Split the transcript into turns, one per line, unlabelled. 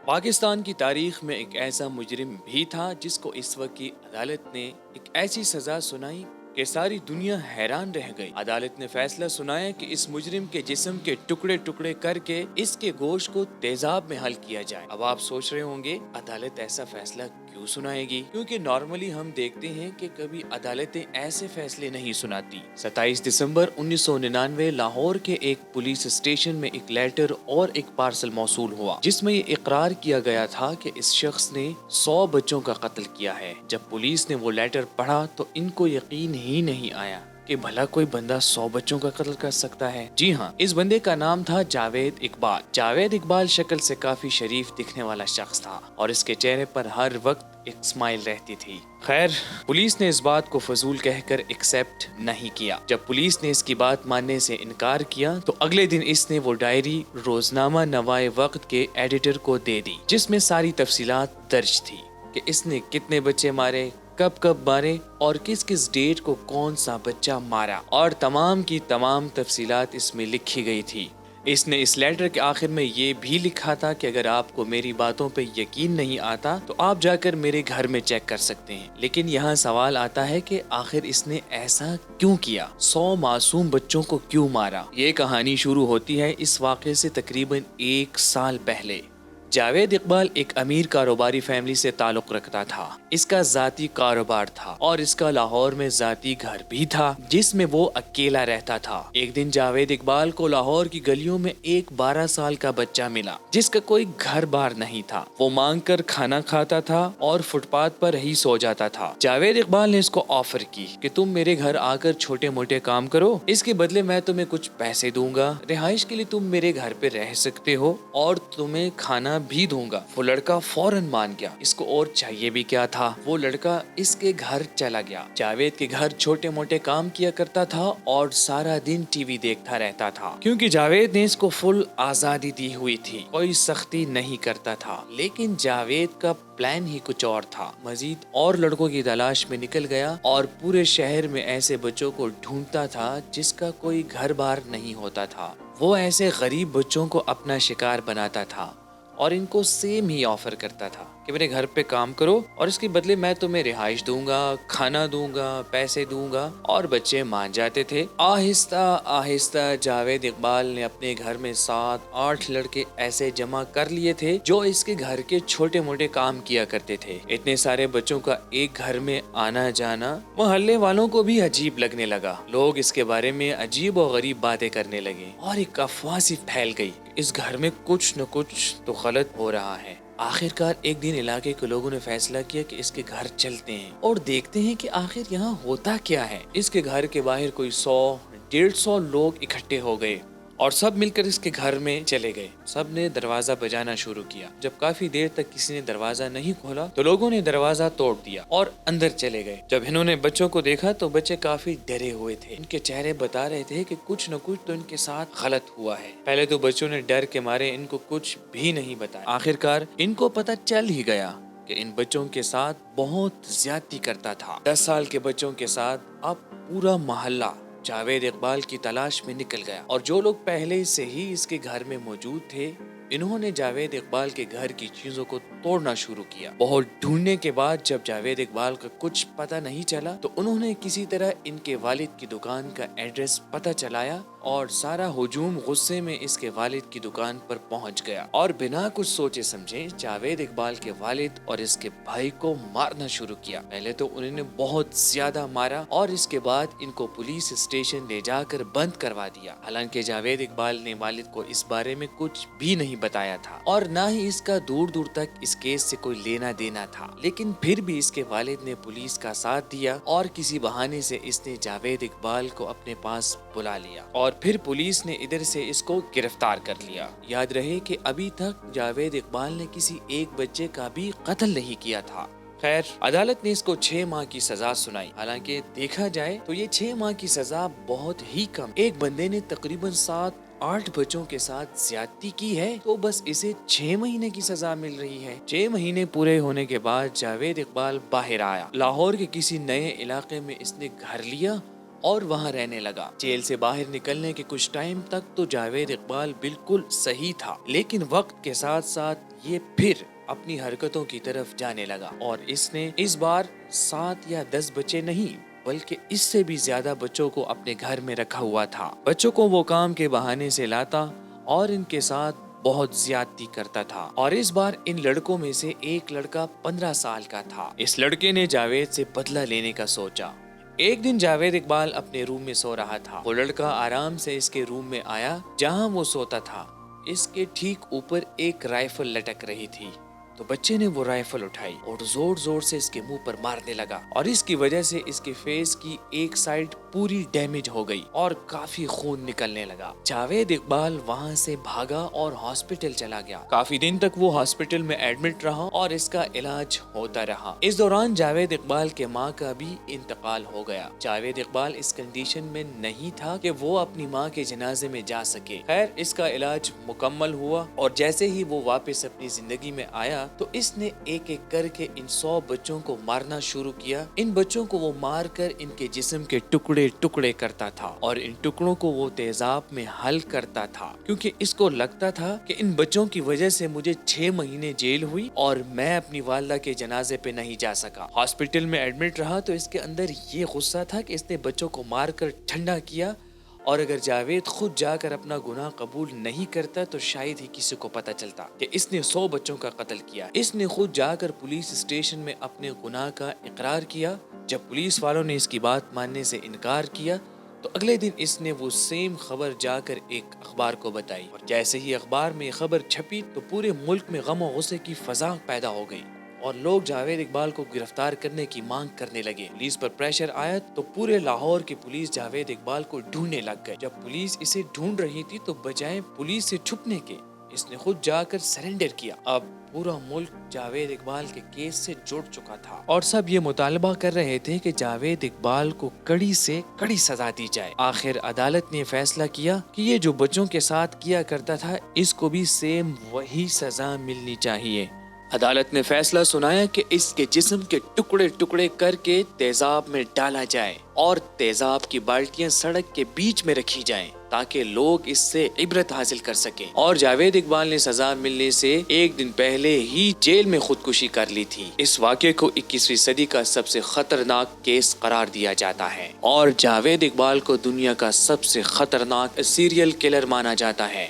پاکستان کی تاریخ میں ایک ایسا مجرم بھی تھا جس کو اس وقت کی عدالت نے ایک ایسی سزا سنائی کہ ساری دنیا حیران رہ گئی۔ عدالت نے فیصلہ سنایا کہ اس مجرم کے جسم کے ٹکڑے ٹکڑے کر کے اس کے گوشت کو تیزاب میں حل کیا جائے۔ اب آپ سوچ رہے ہوں گے عدالت ایسا فیصلہ کیوں سنائے گی؟ کیونکہ نارملی ہم دیکھتے ہیں کہ کبھی عدالتیں ایسے فیصلے نہیں سناتی۔ 27 دسمبر 1999 لاہور کے ایک پولیس اسٹیشن میں ایک لیٹر اور ایک پارسل موصول ہوا جس میں یہ اقرار کیا گیا تھا کہ اس شخص نے 100 بچوں کا قتل کیا ہے۔ جب پولیس نے وہ لیٹر پڑھا تو ان کو یقین ہی نہیں آیا کہ بھلا کوئی بندہ 100 بچوں کا قتل کر سکتا ہے۔ جی ہاں، اس بندے کا نام تھا جاوید اقبال۔ جاوید اقبال شکل سے کافی شریف دکھنے والا شخص تھا اور اس کے چہرے پر ہر وقت ایک اسمائل رہتی تھی۔ خیر، پولیس نے اس بات کو فضول کہہ کر ایکسپٹ نہیں کیا۔ جب پولیس نے اس کی بات ماننے سے انکار کیا تو اگلے دن اس نے وہ ڈائری روزنامہ نوائے وقت کے ایڈیٹر کو دے دی جس میں ساری تفصیلات درج تھی کہ اس نے کتنے بچے مارے، کب کب مارے اور کس کس ڈیٹ کو کون سا بچہ مارا، اور تمام کی تمام تفصیلات اس میں لکھی گئی تھی۔ اس نے اس لیٹر کے آخر میں یہ بھی لکھا تھا کہ اگر آپ کو میری باتوں پہ یقین نہیں آتا تو آپ جا کر میرے گھر میں چیک کر سکتے ہیں۔ لیکن یہاں سوال آتا ہے کہ آخر اس نے ایسا کیوں کیا؟ 100 معصوم بچوں کو کیوں مارا؟ یہ کہانی شروع ہوتی ہے اس واقعے سے تقریباً 1 سال پہلے۔ جاوید اقبال ایک امیر کاروباری فیملی سے تعلق رکھتا تھا۔ اس کا ذاتی کاروبار تھا اور اس کا لاہور میں ذاتی گھر بھی تھا جس میں وہ اکیلا رہتا تھا۔ ایک دن جاوید اقبال کو لاہور کی گلیوں میں ایک 12 سال کا بچہ ملا جس کا کوئی گھر بار نہیں تھا۔ وہ مانگ کر کھانا کھاتا تھا اور فٹ پاتھ پر ہی سو جاتا تھا۔ جاوید اقبال نے اس کو آفر کی کہ تم میرے گھر آ کر چھوٹے موٹے کام کرو، اس کے بدلے میں تمہیں کچھ پیسے دوں گا، رہائش کے لیے تم میرے گھر پہ رہ سکتے ہو اور تمہیں کھانا بھی دوں گا۔ وہ لڑکا فوراً مان گیا، اس کو اور چاہیے بھی کیا تھا۔ وہ لڑکا اس کے گھر چلا گیا۔ جاوید کے گھر چھوٹے موٹے کام کیا کرتا تھا اور سارا دن ٹی وی دیکھتا رہتا تھا کیونکہ جاوید نے اس کو فل آزادی دی ہوئی تھی، کوئی سختی نہیں کرتا تھا۔ لیکن جاوید کا پلان ہی کچھ اور تھا۔ مزید اور لڑکوں کی تلاش میں نکل گیا اور پورے شہر میں ایسے بچوں کو ڈھونڈتا تھا جس کا کوئی گھر بار نہیں ہوتا تھا۔ وہ ایسے غریب بچوں کو اپنا شکار بناتا تھا اور ان کو سیم ہی آفر کرتا تھا کہ میرے گھر پہ کام کرو اور اس کے بدلے میں تمہیں رہائش دوں گا، کھانا دوں گا، پیسے دوں گا، اور بچے مان جاتے تھے۔ آہستہ آہستہ جاوید اقبال نے اپنے گھر میں 7-8 لڑکے ایسے جمع کر لیے تھے جو اس کے گھر کے چھوٹے موٹے کام کیا کرتے تھے۔ اتنے سارے بچوں کا ایک گھر میں آنا جانا محلے والوں کو بھی عجیب لگنے لگا۔ لوگ اس کے بارے میں عجیب و غریب باتیں کرنے لگے اور ایک افواہ سی پھیل گئی، اس گھر میں کچھ نہ کچھ تو غلط ہو رہا ہے۔ آخر کار ایک دن علاقے کے لوگوں نے فیصلہ کیا کہ اس کے گھر چلتے ہیں اور دیکھتے ہیں کہ آخر یہاں ہوتا کیا ہے۔ اس کے گھر کے باہر کوئی 100-150 لوگ اکٹھے ہو گئے اور سب مل کر اس کے گھر میں چلے گئے۔ سب نے دروازہ بجانا شروع کیا۔ جب کافی دیر تک کسی نے دروازہ نہیں کھولا تو لوگوں نے دروازہ توڑ دیا اور اندر چلے گئے۔ جب انہوں نے بچوں کو دیکھا تو بچے کافی ڈرے ہوئے تھے۔ ان کے چہرے بتا رہے تھے کہ کچھ نہ کچھ تو ان کے ساتھ غلط ہوا ہے۔ پہلے تو بچوں نے ڈر کے مارے ان کو کچھ بھی نہیں بتایا۔ آخر کار ان کو پتہ چل ہی گیا کہ ان بچوں کے ساتھ بہت زیادتی کرتا تھا۔ 10 سال کے بچوں کے ساتھ اب پورا محلہ جاوید اقبال کی تلاش میں نکل گیا اور جو لوگ پہلے سے ہی اس کے گھر میں موجود تھے انہوں نے جاوید اقبال کے گھر کی چیزوں کو توڑنا شروع کیا۔ بہت ڈھونڈنے کے بعد جب جاوید اقبال کا کچھ پتہ نہیں چلا تو انہوں نے کسی طرح ان کے والد کی دکان کا ایڈریس پتہ چلایا اور سارا ہجوم غصے میں اس کے والد کی دکان پر پہنچ گیا اور بنا کچھ سوچے سمجھے جاوید اقبال کے والد اور اس کے بھائی کو مارنا شروع کیا۔ پہلے تو انہوں نے بہت زیادہ مارا اور اس کے بعد ان کو پولیس اسٹیشن لے جا کر بند کروا دیا۔ حالانکہ جاوید اقبال نے والد کو اس بارے میں کچھ بھی نہیں بتایا تھا اور نہ ہی اس کا دور دور تک اس کیس سے کوئی لینا دینا تھا، لیکن پھر بھی اس کے والد نے پولیس کا ساتھ دیا اور کسی بہانے سے اس نے جاوید اقبال کو اپنے پاس بلا لیا اور پھر پولیس نے ادھر سے اس کو گرفتار کر لیا۔ یاد رہے کہ ابھی تک جاوید اقبال نے کسی ایک بچے کا بھی قتل نہیں کیا تھا۔ خیر، عدالت نے اس کو 6 ماہ کی سزا سنائی۔ حالانکہ دیکھا جائے تو یہ 6 ماہ کی سزا بہت ہی کم۔ ایک بندے نے تقریباً 7-8 بچوں کے ساتھ زیادتی کی ہے تو بس اسے 6 مہینے کی سزا مل رہی ہے۔ 6 مہینے پورے ہونے کے بعد جاوید اقبال باہر آیا۔ لاہور کے کسی نئے علاقے میں اس نے گھر لیا اور وہاں رہنے لگا۔ جیل سے باہر نکلنے کے کچھ ٹائم تک تو جاوید اقبال بالکل صحیح تھا، لیکن وقت کے ساتھ ساتھ یہ پھر اپنی حرکتوں کی طرف جانے لگا اور اس نے اس بار 7 یا 10 بچے نہیں بلکہ اس سے بھی زیادہ بچوں کو اپنے گھر میں رکھا ہوا تھا۔ بچوں کو وہ کام کے بہانے سے لاتا اور ان کے ساتھ بہت زیادتی کرتا تھا، اور اس بار ان لڑکوں میں سے ایک لڑکا 15 سال کا تھا۔ اس لڑکے نے جاوید سے بدلہ لینے کا سوچا۔ ایک دن جاوید اقبال اپنے روم میں سو رہا تھا۔ وہ لڑکا آرام سے اس کے روم میں آیا جہاں وہ سوتا تھا۔ اس کے ٹھیک اوپر ایک رائفل لٹک رہی تھی، تو بچے نے وہ رائفل اٹھائی اور زور زور سے اس کے منہ پر مارنے لگا، اور اس کی وجہ سے اس کے فیس کی ایک سائیڈ پوری ڈیمیج ہو گئی اور کافی خون نکلنے لگا۔ جاوید اقبال وہاں سے بھاگا اور ہاسپٹل چلا گیا۔ کافی دن تک وہ ہاسپٹل میں ایڈمٹ رہا اور اس کا علاج ہوتا رہا۔ اس دوران جاوید اقبال کے ماں کا بھی انتقال ہو گیا۔ جاوید اقبال اس کنڈیشن میں نہیں تھا کہ وہ اپنی ماں کے جنازے میں جا سکے۔ خیر، اس کا علاج مکمل ہوا اور جیسے ہی وہ واپس اپنی زندگی میں آیا تو اس نے ایک ایک کر کے ان 100 بچوں کو مارنا شروع کیا۔ ان بچوں کو وہ مار کر ان کے جسم کے ٹکڑے ٹکڑے کرتا تھا اور ان ٹکڑوں کو وہ تیزاب میں حل کرتا تھا، کیونکہ اس کو لگتا تھا کہ ان بچوں کی وجہ سے مجھے 6 مہینے جیل ہوئی اور میں اپنی والدہ کے جنازے پہ نہیں جا سکا۔ ہاسپٹل میں ایڈمٹ رہا تو اس کے اندر یہ غصہ تھا کہ اس نے بچوں کو مار کر ٹھنڈا کیا، اور اگر جاوید خود جا کر اپنا گناہ قبول نہیں کرتا تو شاید ہی کسی کو پتہ چلتا کہ اس نے 100 بچوں کا قتل کیا۔ اس نے خود جا کر پولیس اسٹیشن میں اپنے گناہ کا اقرار کیا۔ جب پولیس والوں نے اس کی بات ماننے سے انکار کیا تو اگلے دن اس نے وہ سیم خبر جا کر ایک اخبار کو بتائی، اور جیسے ہی اخبار میں یہ خبر چھپی تو پورے ملک میں غم و غصے کی فضا پیدا ہو گئی اور لوگ جاوید اقبال کو گرفتار کرنے کی مانگ کرنے لگے۔ پولیس پر پریشر آیا تو پورے لاہور کی پولیس جاوید اقبال کو ڈھونڈنے لگ گئی۔ جب پولیس اسے ڈھونڈ رہی تھی تو بجائے پولیس سے چھپنے کے اس نے خود جا کر سرنڈر کیا۔ اب پورا ملک جاوید اقبال کے کیس سے جڑ چکا تھا اور سب یہ مطالبہ کر رہے تھے کہ جاوید اقبال کو کڑی سے کڑی سزا دی جائے۔ آخر عدالت نے فیصلہ کیا کہ یہ جو بچوں کے ساتھ کیا کرتا تھا اس کو بھی سیم وہی سزا ملنی چاہیے۔ عدالت نے فیصلہ سنایا کہ اس کے جسم کے ٹکڑے ٹکڑے کر کے تیزاب میں ڈالا جائے اور تیزاب کی بالٹیاں سڑک کے بیچ میں رکھی جائیں تاکہ لوگ اس سے عبرت حاصل کر سکیں۔ اور جاوید اقبال نے سزا ملنے سے ایک دن پہلے ہی جیل میں خودکشی کر لی تھی۔ اس واقعے کو 21ویں صدی کا سب سے خطرناک کیس قرار دیا جاتا ہے اور جاوید اقبال کو دنیا کا سب سے خطرناک سیریل کلر مانا جاتا ہے۔